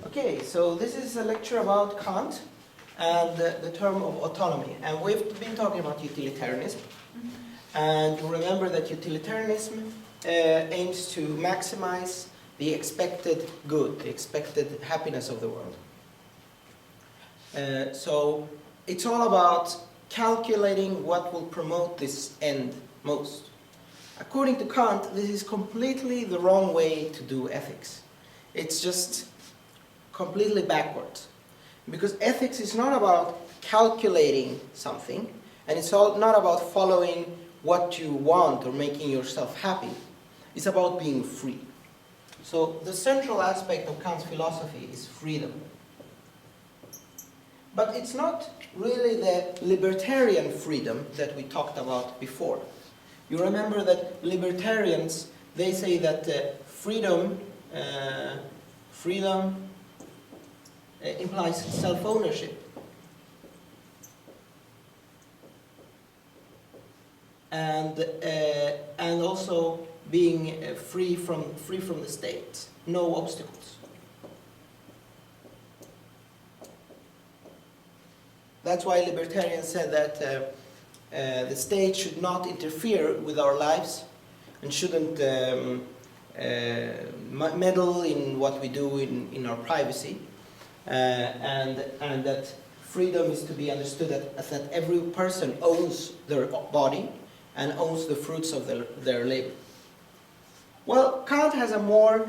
Okay, so this is a lecture about Kant and the term of autonomy. And we've been talking about utilitarianism. And you remember that utilitarianism aims to maximize the expected good, the expected happiness of the world. So it's all about calculating what will promote this end most. According to Kant, this is completely the wrong way to do ethics. It's just completely backwards. Because ethics is not about calculating something, and it's not about following what you want or making yourself happy. It's about being free. So the central aspect of Kant's philosophy is freedom. But it's not really the libertarian freedom that we talked about before. You remember that libertarians, they say that freedom implies self-ownership. And also being free from the state, no obstacles. That's why libertarians said that the state should not interfere with our lives and shouldn't meddle in what we do in our privacy, and that freedom is to be understood that every person owns their body and owns the fruits of their labor. Well, Kant has a more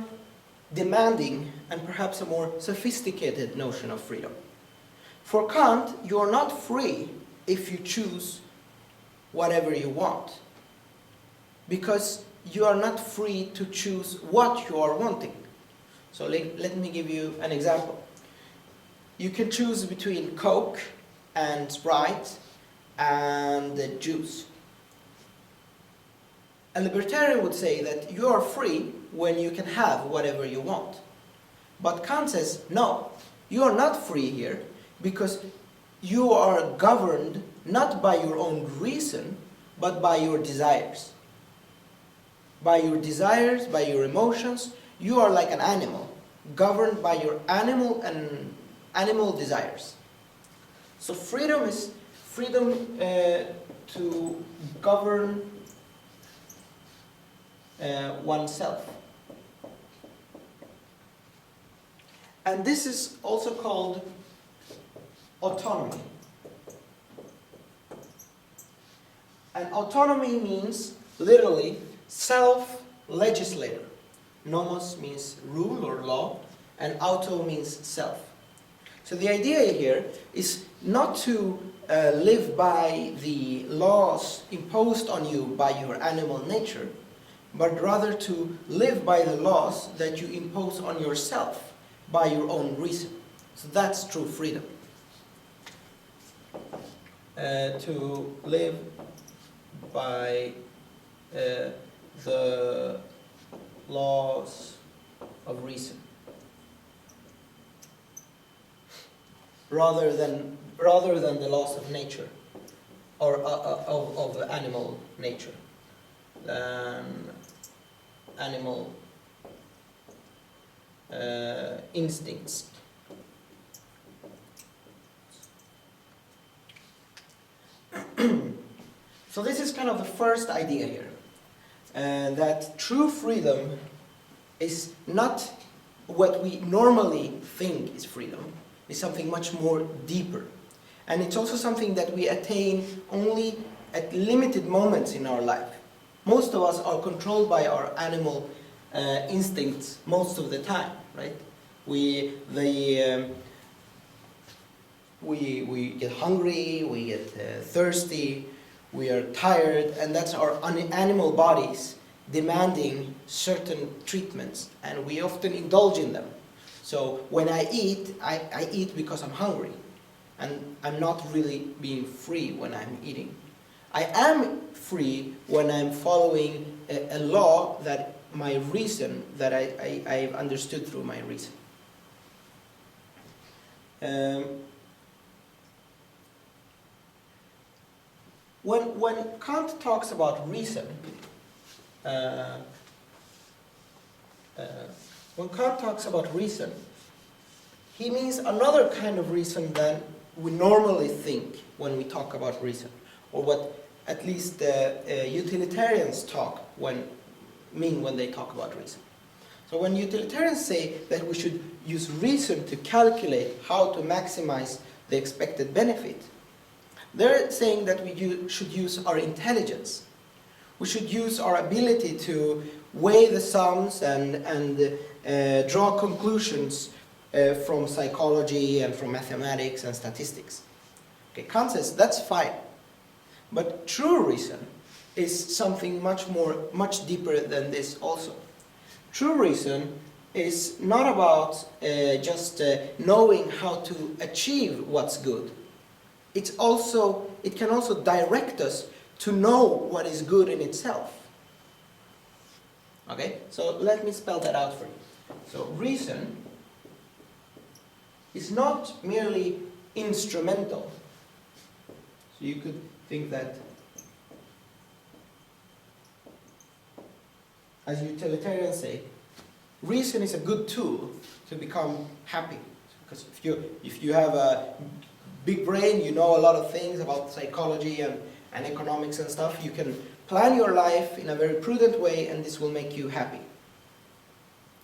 demanding and perhaps a more sophisticated notion of freedom. For Kant, you are not free if you choose whatever you want, because you are not free to choose what you are wanting. So let me give you an example. You can choose between Coke and Sprite and juice. A libertarian would say that you are free when you can have whatever you want. But Kant says, no, you are not free here, because you are governed not by your own reason, but by your desires. By your desires, by your emotions, you are like an animal, governed by your animal desires. So freedom is freedom to govern oneself. And this is also called autonomy. And autonomy means literally self-legislator. Nomos means rule or law, and auto means self. So the idea here is not to live by the laws imposed on you by your animal nature, but rather to live by the laws that you impose on yourself by your own reason. So that's true freedom. To live by the laws of reason, rather than the laws of nature, or of animal nature, than animal instincts. So this is kind of the first idea here, that true freedom is not what we normally think is freedom. It's something much more deeper. And it's also something that we attain only at limited moments in our life. Most of us are controlled by our animal instincts most of the time, right? We get hungry, we get thirsty, we are tired, and that's our animal bodies demanding certain treatments, and we often indulge in them. So when I eat because I'm hungry, and I'm not really being free when I'm eating. I am free when I'm following a law that my reason, that I've understood through my reason. When Kant talks about reason, he means another kind of reason than we normally think when we talk about reason, or what at least utilitarians mean when they talk about reason. So when utilitarians say that we should use reason to calculate how to maximize the expected benefit, they're saying that we should use our intelligence. We should use our ability to weigh the sums and draw conclusions from psychology and from mathematics and statistics. Okay, Kant says that's fine, but true reason is something much deeper than this also. True reason is not about just knowing how to achieve what's good. It can also direct us to know what is good in itself. Okay, so let me spell that out for you. So reason is not merely instrumental. So you could think that, as utilitarians say, reason is a good tool to become happy. Because if you have a big brain, you know a lot of things about psychology and economics and stuff, you can plan your life in a very prudent way and this will make you happy.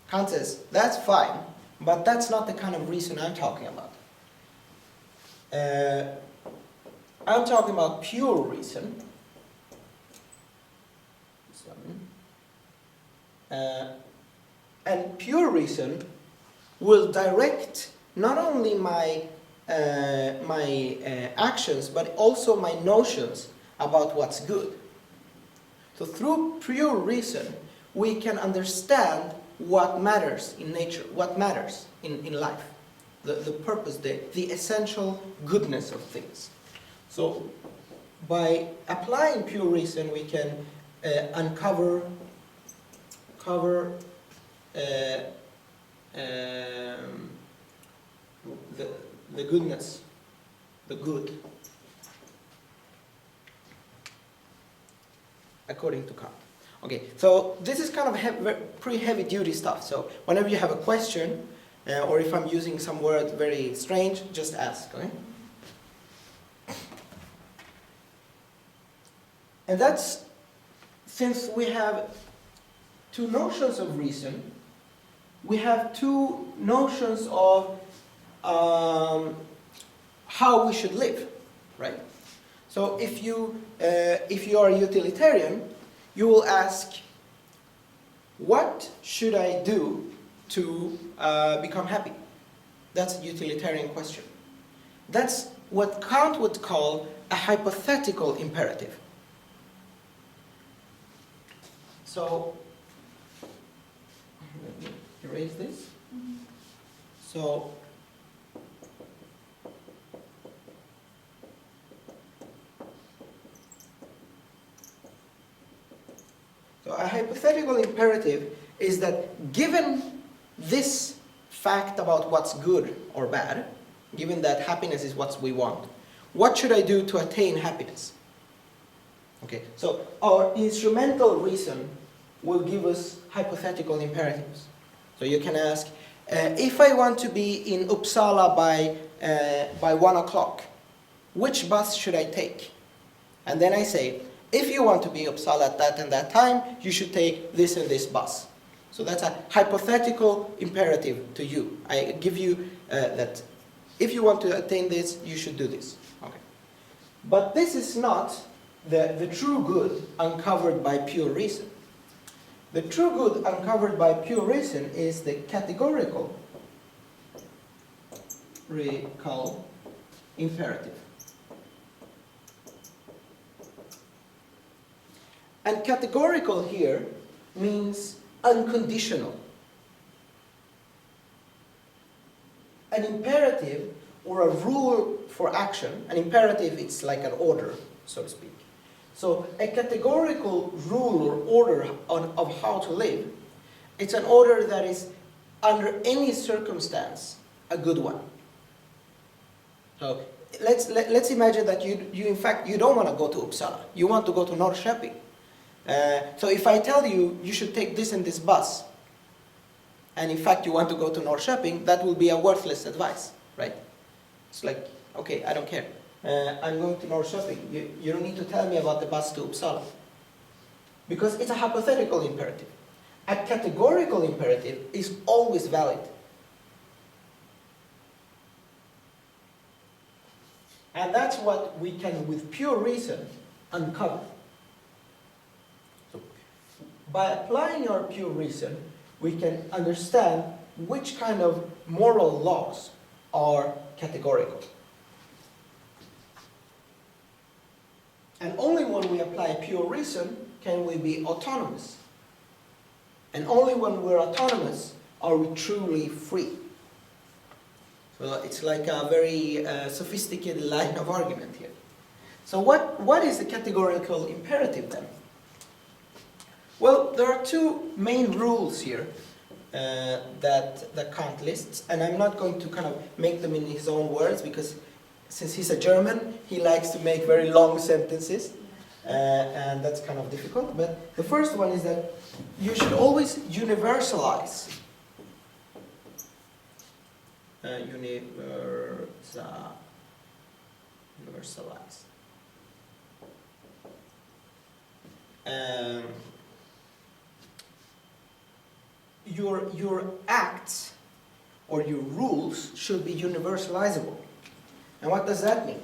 Kant says, that's fine, but that's not the kind of reason I'm talking about. I'm talking about pure reason. And pure reason will direct not only my actions, but also my notions about what's good. So through pure reason, we can understand what matters in nature, what matters in life, the purpose, the essential goodness of things. So by applying pure reason, we can uncover the goodness, the good, according to Kant. Okay, so this is kind of pretty heavy duty stuff. So whenever you have a question, or if I'm using some word very strange, just ask, okay? And that's, since we have two notions of reason, we have two notions of how we should live, right? So if you are a utilitarian, you will ask, what should I do to become happy? That's a utilitarian question. That's what Kant would call a hypothetical imperative. So, let me erase this. So, a hypothetical imperative is that given this fact about what's good or bad, given that happiness is what we want, what should I do to attain happiness? Okay, so our instrumental reason will give us hypothetical imperatives. So you can ask, if I want to be in Uppsala by 1 o'clock, which bus should I take? And then I say, if you want to be in Uppsala at that and that time, you should take this and this bus. So that's a hypothetical imperative to you. I give you that if you want to attain this, you should do this. Okay. But this is not the true good uncovered by pure reason. The true good uncovered by pure reason is the categorical imperative. And categorical here means unconditional. An imperative or a rule for action, an imperative it's like an order, so to speak. So a categorical rule or order of how to live, it's an order that is under any circumstance a good one. So let's imagine that you in fact you don't want to go to Uppsala, you want to go to Norrköping. So if I tell you you should take this and this bus, and in fact you want to go to Norrköping, that will be a worthless advice, right? It's like, okay, I don't care. I'm going to Norrköping. You don't need to tell me about the bus to Uppsala. Because it's a hypothetical imperative. A categorical imperative is always valid. And that's what we can, with pure reason, uncover. So, by applying our pure reason, we can understand which kind of moral laws are categorical. And only when we apply pure reason can we be autonomous. And only when we're autonomous are we truly free. So it's like a very sophisticated line of argument here. So what is the categorical imperative then? Well, there are two main rules here that Kant lists, and I'm not going to kind of make them in his own words, because since he's a German, he likes to make very long sentences, and that's kind of difficult. But the first one is that you should always universalize. Universalize. Your acts or your rules should be universalizable. And what does that mean?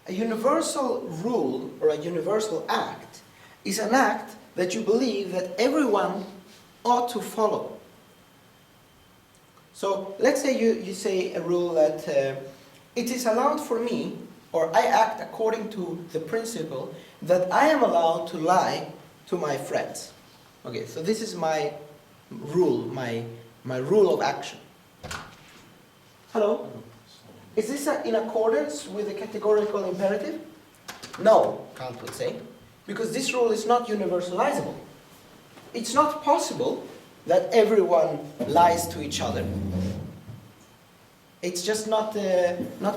A universal rule or a universal act is an act that you believe that everyone ought to follow. So let's say you say a rule that it is allowed for me, or I act according to the principle that I am allowed to lie to my friends. Okay, so this is my rule, my rule of action. Hello? Is this in accordance with the categorical imperative? No, Kant would say, because this rule is not universalizable. It's not possible that everyone lies to each other. It's just not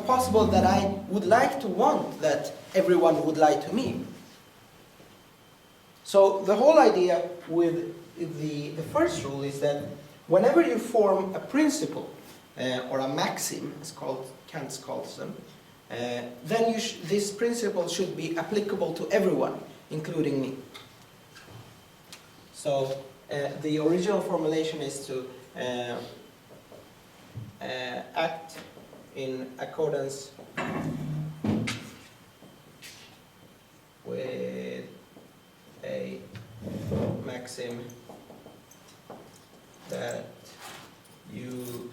possible that I would like to want that everyone would lie to me. So the whole idea with the first rule is that whenever you form a principle or a maxim, as Kant calls them, then this principle should be applicable to everyone, including me. So the original formulation is to act in accordance with a maxim that you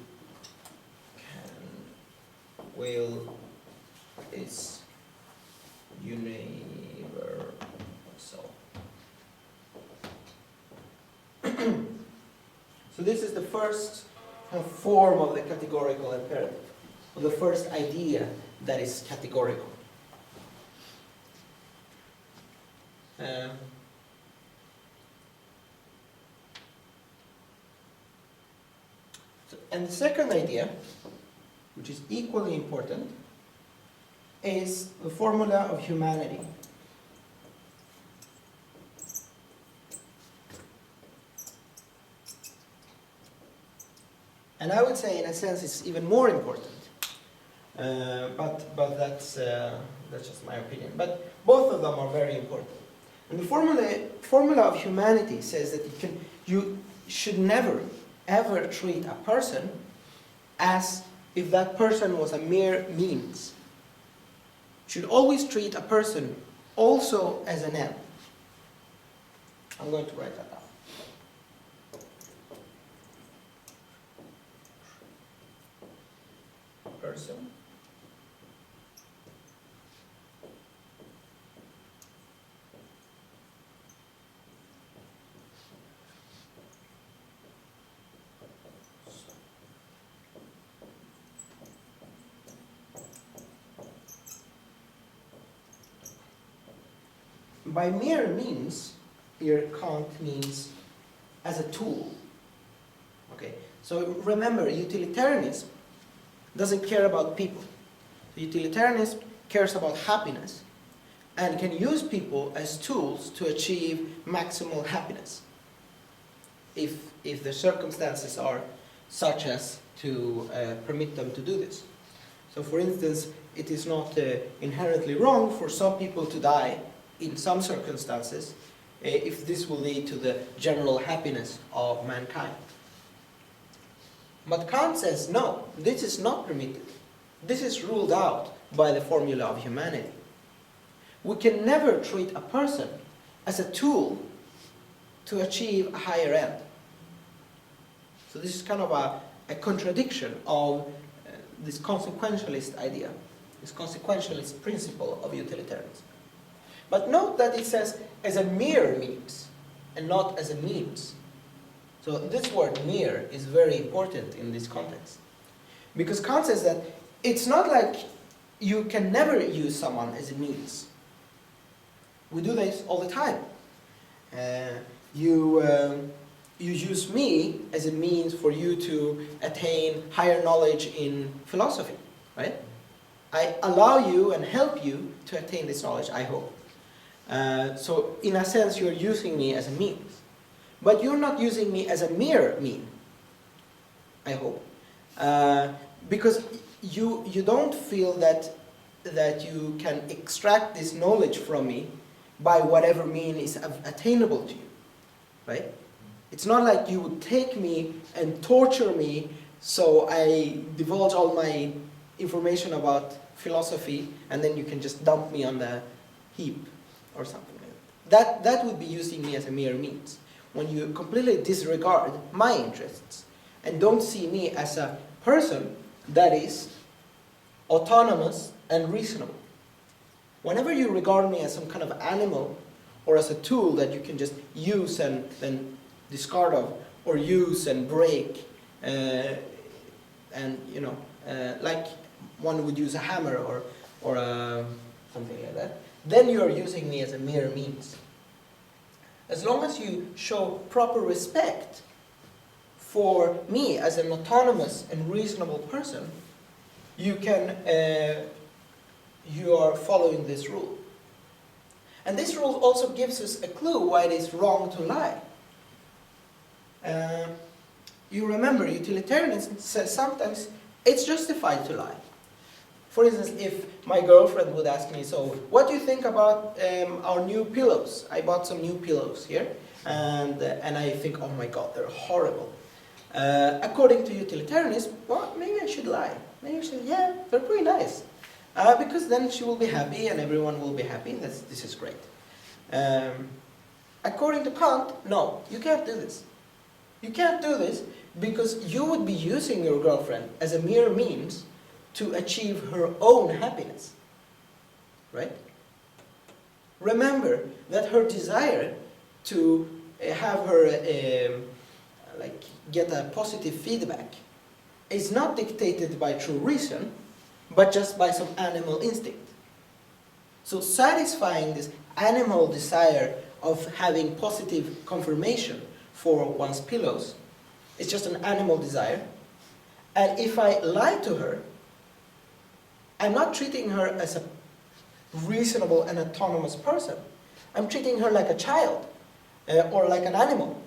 will is universal. So this is the first form of the categorical imperative, or the first idea that is categorical. And the second idea, which is equally important, is the formula of humanity. And I would say, in a sense, it's even more important. But that's just my opinion. But both of them are very important. And the formula of humanity says that you should never, ever treat a person as if that person was a mere means. You should always treat a person also as an end. I'm going to write that down. Person. By mere means, here Kant means as a tool. Okay, so remember, utilitarianism doesn't care about people. Utilitarianism cares about happiness and can use people as tools to achieve maximal happiness. if the circumstances are such as to permit them to do this. So for instance, it is not inherently wrong for some people to die in some circumstances if this will lead to the general happiness of mankind. But Kant says, no, this is not permitted. This is ruled out by the formula of humanity. We can never treat a person as a tool to achieve a higher end. So this is kind of a contradiction of this consequentialist idea, this consequentialist principle of utilitarianism. But note that it says as a mere means and not as a means. So this word mere is very important in this context. Because Kant says that it's not like you can never use someone as a means. We do this all the time. You use me as a means for you to attain higher knowledge in philosophy, right? I allow you and help you to attain this knowledge, I hope. So in a sense, you're using me as a means. But you're not using me as a mere mean, I hope. Because you don't feel that you can extract this knowledge from me by whatever mean is attainable to you, right? It's not like you would take me and torture me so I divulge all my information about philosophy and then you can just dump me on the heap or something like that. That would be using me as a mere means. When you completely disregard my interests and don't see me as a person that is autonomous and reasonable. Whenever you regard me as some kind of animal or as a tool that you can just use and then discard of, or use and break, and like one would use a hammer or something like that, then you are using me as a mere means. As long as you show proper respect for me as an autonomous and reasonable person, you are following this rule. And this rule also gives us a clue why it is wrong to lie. You remember, utilitarianism says sometimes it's justified to lie. For instance, if my girlfriend would ask me, so what do you think about our new pillows? I bought some new pillows here, and I think, oh my God, they're horrible. According to utilitarianism, well, maybe I should lie. Maybe I should, yeah, they're pretty nice. Because then she will be happy and everyone will be happy. This is great. According to Kant, no, you can't do this. You can't do this because you would be using your girlfriend as a mere means to achieve her own happiness, right? Remember that her desire to have her get a positive feedback is not dictated by true reason, but just by some animal instinct. So satisfying this animal desire of having positive confirmation for one's pillows is just an animal desire. And if I lie to her, I'm not treating her as a reasonable and autonomous person. I'm treating her like a child or like an animal.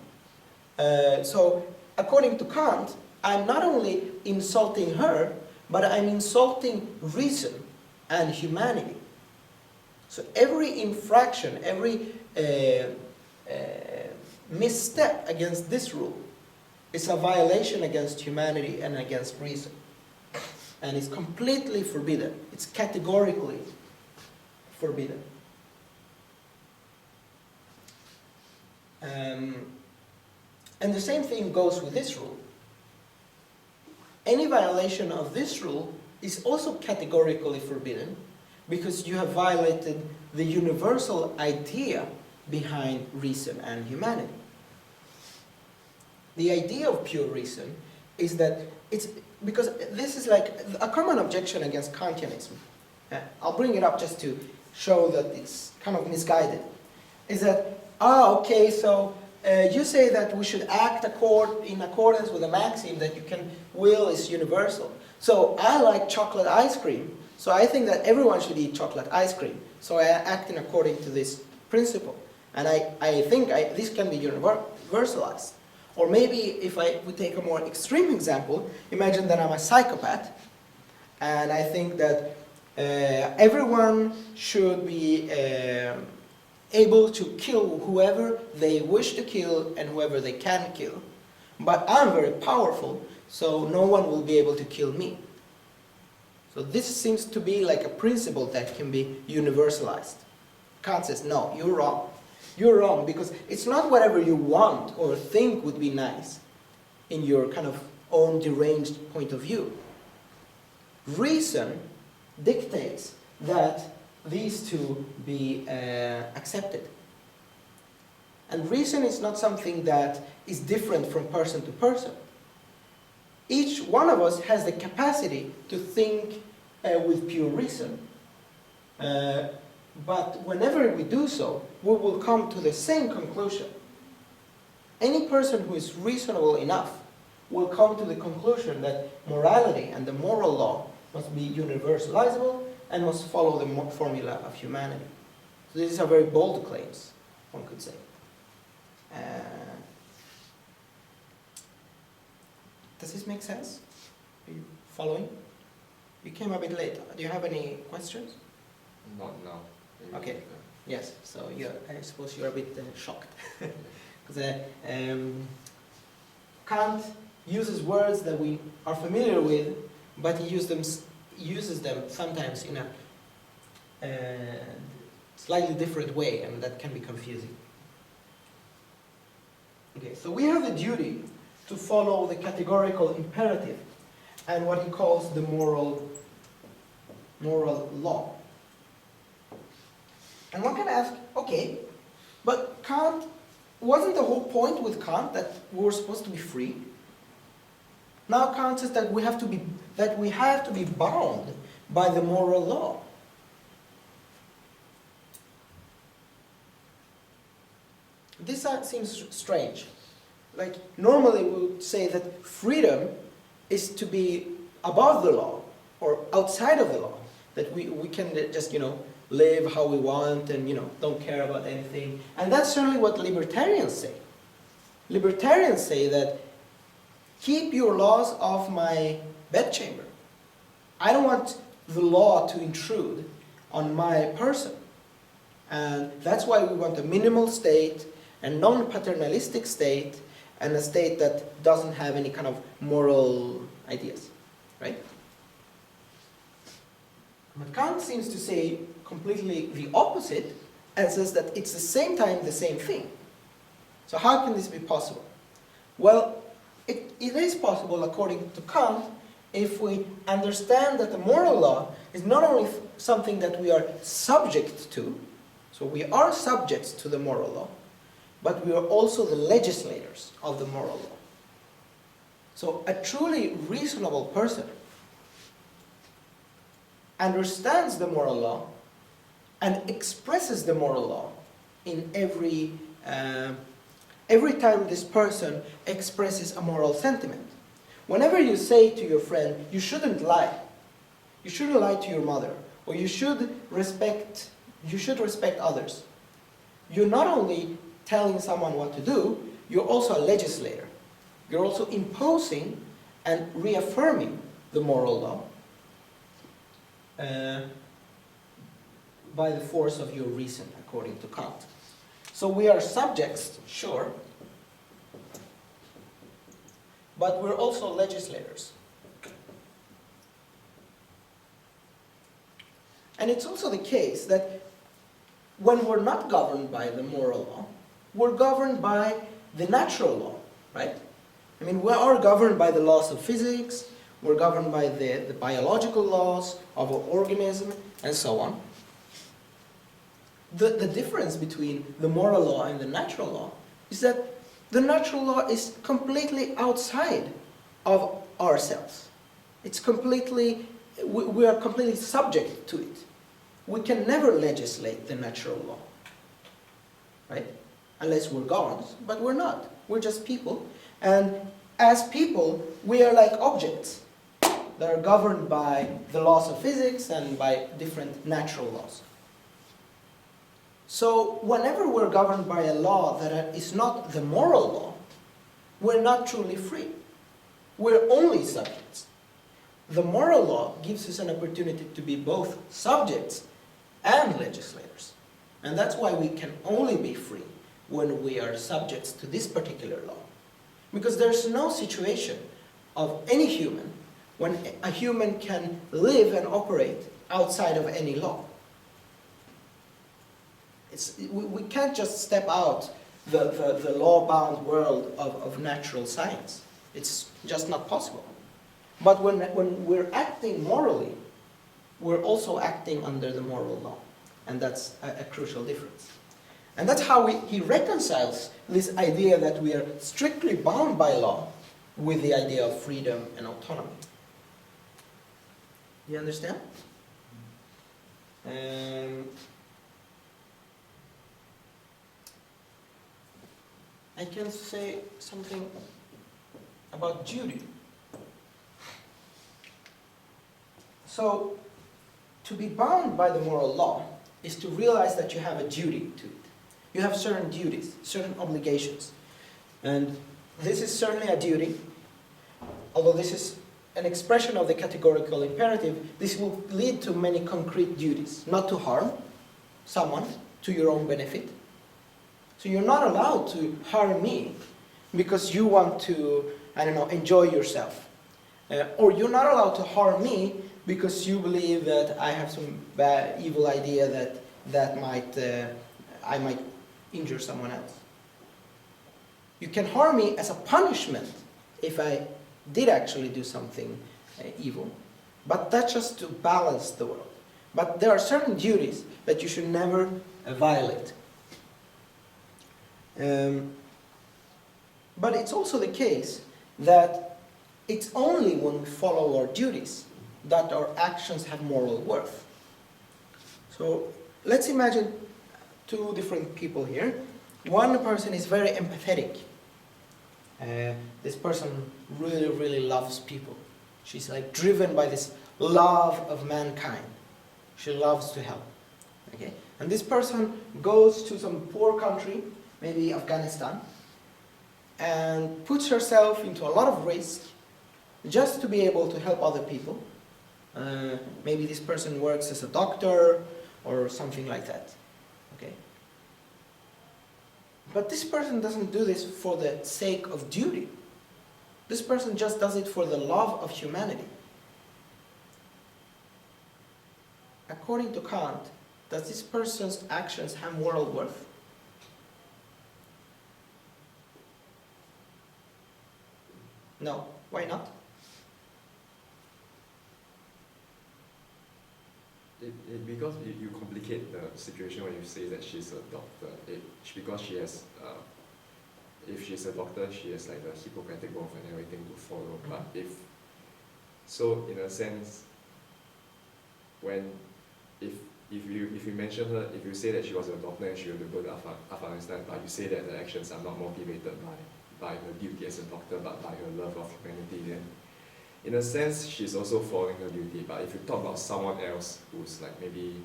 So according to Kant, I'm not only insulting her, but I'm insulting reason and humanity. So every infraction, every misstep against this rule is a violation against humanity and against reason. And it's completely forbidden. It's categorically forbidden. And the same thing goes with this rule. Any violation of this rule is also categorically forbidden because you have violated the universal idea behind reason and humanity. The idea of pure reason is that it's because this is like a common objection against Kantianism. I'll bring it up just to show that it's kind of misguided. Is that, okay, so you say that we should act in accordance with a maxim that you can will is universal. So I like chocolate ice cream, so I think that everyone should eat chocolate ice cream. So I act in according to this principle. And I think this can be universalized. Or maybe if we take a more extreme example, imagine that I'm a psychopath and I think that everyone should be able to kill whoever they wish to kill and whoever they can kill. But I'm very powerful, so no one will be able to kill me. So this seems to be like a principle that can be universalized. Kant says, no, you're wrong. You're wrong because it's not whatever you want or think would be nice in your kind of own deranged point of view. Reason dictates that these two be accepted. And reason is not something that is different from person to person. Each one of us has the capacity to think with pure reason. But whenever we do so, we will come to the same conclusion. Any person who is reasonable enough will come to the conclusion that morality and the moral law must be universalizable and must follow the formula of humanity. So these are very bold claims, one could say. Does this make sense? Are you following? You came a bit late. Do you have any questions? Not now. Okay. Yes. So I suppose you're a bit shocked because Kant uses words that we are familiar with, but he uses them sometimes in a slightly different way, and that can be confusing. Okay. So we have the duty to follow the categorical imperative and what he calls the moral law. And one can ask, okay, but Kant, wasn't the whole point with Kant that we were supposed to be free? Now Kant says that we have to be bound by the moral law. This seems strange. Like normally we would say that freedom is to be above the law or outside of the law. That we can just, live how we want and, don't care about anything. And that's certainly what libertarians say. Libertarians say that keep your laws off my bedchamber. I don't want the law to intrude on my person. And that's why we want a minimal state, a non-paternalistic state, and a state that doesn't have any kind of moral ideas, right? But Kant seems to say completely the opposite and says that it's the same time the same thing. So how can this be possible? Well, it is possible according to Kant if we understand that the moral law is not only something that we are subject to, so we are subjects to the moral law, but we are also the legislators of the moral law. So a truly reasonable person understands the moral law and expresses the moral law in every time this person expresses a moral sentiment. Whenever you say to your friend, you shouldn't lie. You shouldn't lie to your mother, or you should respect others. You're not only telling someone what to do, you're also a legislator. You're also imposing and reaffirming the moral law by the force of your reason, according to Kant. So we are subjects, sure, but we're also legislators. And it's also the case that when we're not governed by the moral law, we're governed by the natural law, right? I mean, we are governed by the laws of physics, we're governed by the biological laws of our organism, and so on. The difference between the moral law and the natural law is that the natural law is completely outside of ourselves. It's completely, we are completely subject to it. We can never legislate the natural law, right? Unless we're gods, but we're not. We're just people. And as people, we are like objects that are governed by the laws of physics and by different natural laws. So whenever we're governed by a law that is not the moral law, we're not truly free. We're only subjects. The moral law gives us an opportunity to be both subjects and legislators. And that's why we can only be free when we are subjects to this particular law. Because there's no situation of any human when a human can live and operate outside of any law. We can't just step out the law-bound world of natural science. It's just not possible. But when we're acting morally, we're also acting under the moral law. And that's a crucial difference. And that's how he reconciles this idea that we are strictly bound by law with the idea of freedom and autonomy. You understand? I can say something about duty. So, to be bound by the moral law is to realize that you have a duty to it. You have certain duties, certain obligations. And this is certainly a duty, although this is an expression of the categorical imperative. This will lead to many concrete duties. Not to harm someone to your own benefit. So you're not allowed to harm me because you want to, I don't know, enjoy yourself. Or you're not allowed to harm me because you believe that I have some bad, evil idea that I might injure someone else. You can harm me as a punishment if I did actually do something evil. But that's just to balance the world. But there are certain duties that you should never violate. But it's also the case that it's only when we follow our duties that our actions have moral worth. So let's imagine two different people here. One person is very empathetic. This person really, really loves people. She's like driven by this love of mankind. She loves to help. Okay? And this person goes to some poor country, maybe Afghanistan, and puts herself into a lot of risk just to be able to help other people. Maybe this person works as a doctor or something like that. Okay? But this person doesn't do this for the sake of duty. This person just does it for the love of humanity. According to Kant, does this person's actions have moral worth? No. Why not? Because you complicate the situation when you say that she's a doctor. Because she has, if she's a doctor, she has like the Hippocratic oath and everything to follow. Mm-hmm. But in a sense, if you mention her, if you say that she was a doctor and she had to go to Afghanistan, but you say that the actions are not motivated by her duty as a doctor, but by her love of humanity, then in a sense, she's also following her duty. But if you talk about someone else who's like maybe,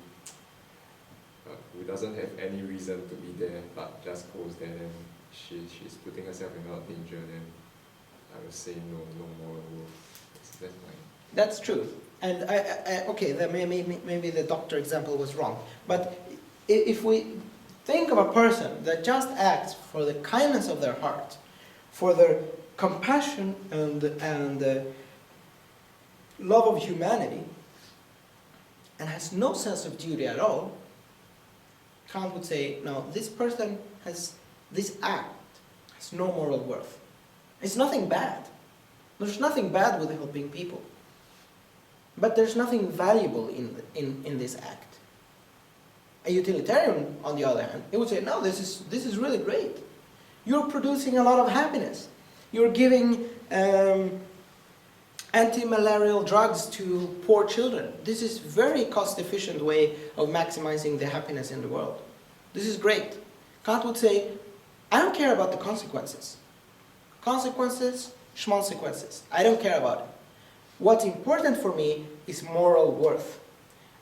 who doesn't have any reason to be there, but just goes there, then she's putting herself in a lot of danger, then I would say no moral worth. That's mine. That's true. And okay, that maybe the doctor example was wrong. But if we think of a person that just acts for the kindness of their heart, for their compassion and love of humanity, and has no sense of duty at all, Kant would say, no, this person this act has no moral worth. It's nothing bad. There's nothing bad with helping people. But there's nothing valuable in this act. A utilitarian, on the other hand, he would say, no, this is really great. You're producing a lot of happiness. You're giving anti-malarial drugs to poor children. This is very cost-efficient way of maximizing the happiness in the world. This is great. Kant would say, I don't care about the consequences. Consequences, schmonsequences. I don't care about it. What's important for me is moral worth.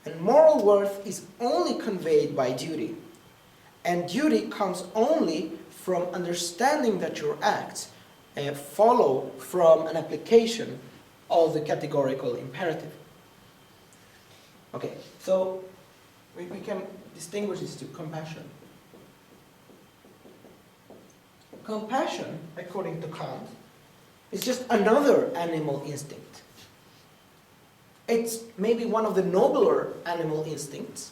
And moral worth is only conveyed by duty. And duty comes only from understanding that your acts follow from an application of the categorical imperative. Okay, so we can distinguish these two. Compassion. Compassion, according to Kant, is just another animal instinct. It's maybe one of the nobler animal instincts,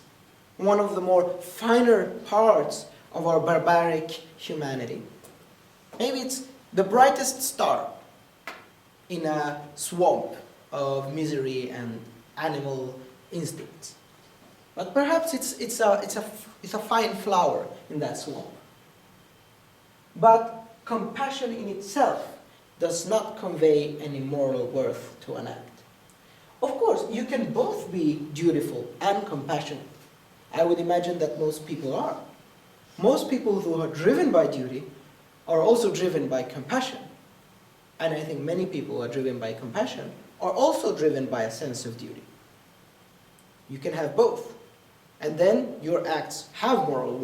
one of the more finer parts of our barbaric humanity. Maybe it's the brightest star in a swamp of misery and animal instincts. But perhaps it's a fine flower in that swamp. But compassion in itself does not convey any moral worth to an act. Of course, you can both be dutiful and compassionate. I would imagine that most people are. Most people who are driven by duty are also driven by compassion. And I think many people who are driven by compassion are also driven by a sense of duty. You can have both. And then your acts have moral worth.